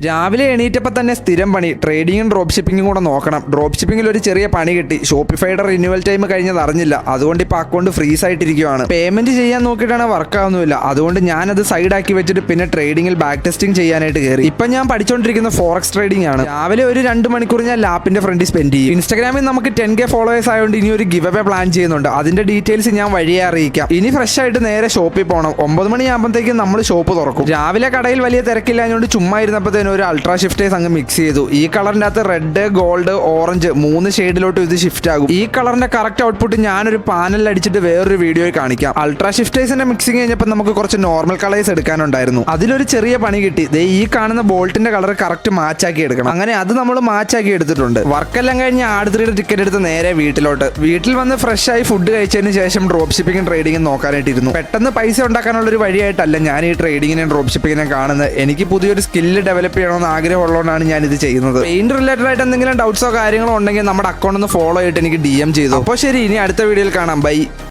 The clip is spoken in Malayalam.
രാവിലെ എണീറ്റപ്പോൾ തന്നെ സ്ഥിരം പണി ട്രേഡിങ്ങും ഡ്രോപ്പ് ഷിപ്പിങ്ങും കൂടെ നോക്കണം. ഡ്രോപ്പ് ഷിപ്പിങ്ങിൽ ഒരു ചെറിയ പണി കിട്ടി. ഷോപ്പിഫൈയുടെ റിന്യൂവൽ ടൈം കഴിഞ്ഞത് അറിഞ്ഞില്ല. അതുകൊണ്ട് ഇപ്പോൾ അക്കൗണ്ട് ഫ്രീസ് ആയിട്ടിരിക്കുകയാണ്. പേയ്മെന്റ് ചെയ്യാൻ നോക്കിയിട്ടാണ് വർക്ക് ആവുന്നില്ല. അതുകൊണ്ട് ഞാനത് സൈഡാക്കി വെച്ചിട്ട് പിന്നെ ട്രേഡിങ്ങിൽ ബാക്ക് ടെസ്റ്റിംഗ് ചെയ്യാനായിട്ട് കയറി. ഇപ്പം ഞാൻ പഠിച്ചുകൊണ്ടിരിക്കുന്ന ഫോറക്സ് ട്രേഡിംഗ് ആണ്. രാവിലെ ഒരു 2 മണിക്കൂർ ഞാൻ ലാപ്പിന്റെ ഫ്രണ്ടിൽ സ്പെൻഡ് ചെയ്യും. ഇൻസ്റ്റാഗ്രാമിൽ നമുക്ക് 10K ഫോളോവേഴ്സ് ആയതുകൊണ്ട് ഇനി ഒരു ഗിവ് അവേ പ്ലാൻ ചെയ്യുന്നുണ്ട്. അതിന്റെ ഡീറ്റെയിൽസ് ഞാൻ വഴിയെ അറിയിക്കാം. ഇനി ഫ്രഷ് ആയിട്ട് നേരെ ഷോപ്പിൽ പോകണം. 9 മണിയാകുമ്പോഴത്തേക്കും നമ്മൾ ഷോപ്പ് തുറക്കും. രാവിലെ കടയിൽ വലിയ തിരക്കില്ലാഞ്ഞുകൊണ്ട് ചുമ്മാ ഇരുന്നപ്പോഴത്തേനും ഒരു അൾട്രാ ഷിഫ്റ്റേഴ്സ് അങ്ങ് മിക്സ് ചെയ്തു. ഈ കളറിന്റെ അകത്ത് റെഡ്, ഗോൾഡ്, ഓറഞ്ച് 3 ഷെയ്ഡിലോട്ട് ഇത് ഷിഫ്റ്റ് ആകും. ഈ കളറിന്റെ കറക്റ്റ് ഔട്ട്പുട്ട് ഞാനൊരു പാനലിൽ അടിച്ചിട്ട് വേറൊരു വീഡിയോയിൽ കാണിക്കാം. അൾട്രാ ഷിഫ്റ്റേഴ്സിന്റെ മിക്സിംഗ് കഴിഞ്ഞപ്പോൾ നമുക്ക് കുറച്ച് നോർമൽ കളേഴ്സ് എടുക്കാനുണ്ടായിരുന്നു. അതിലൊരു ചെറിയ പണി കിട്ടി. ഈ കാണുന്ന ബോൾട്ടിന്റെ കളർ കറക്റ്റ് മാച്ചാക്കി എടുക്കണം. അങ്ങനെ അത് നമ്മൾ മാച്ചാക്കി എടുത്തിട്ടുണ്ട്. വർക്കെല്ലാം കഴിഞ്ഞ് ആടുത്തിരിയുടെ ടിക്കറ്റ് എടുത്ത് നേരെ വീട്ടിൽ വന്ന് ഫ്രഷ് ആയി ഫുഡ് കഴിച്ചതിന് ശേഷം ഡ്രോപ്പ് ഷിപ്പിംഗും ട്രേഡിങ്ങും നോക്കാനായിട്ടിരുന്നു. പെട്ടെന്ന് പൈസ ഉണ്ടാക്കാനുള്ള ഒരു വഴിയായിട്ടല്ല ഞാൻ ഈ ട്രേഡിങ്ങിനെയും ഡ്രോപ്പ് ഷിപ്പിങ്ങിനെയും കാണുന്നത്. എനിക്ക് പുതിയൊരു സ്കില്ല് ഡെവലപ്പ് ചെയ്യണമെന്ന് ആഗ്രഹമുള്ളതുകൊണ്ടാണ് ഞാൻ ഇത് ചെയ്യുന്നത്. പെയിന്റ് റിലേറ്റഡ് ആയിട്ട് എന്തെങ്കിലും ഡൗട്ട്സോ കാര്യങ്ങളോ ഉണ്ടെങ്കിൽ നമ്മുടെ അക്കൗണ്ട് ഒന്ന് ഫോളോ ചെയ്തിട്ട് എനിക്ക് DM ചെയ്തു. അപ്പോൾ ശരി, ഇനി അടുത്ത വീഡിയോയിൽ കാണാം. ബൈ.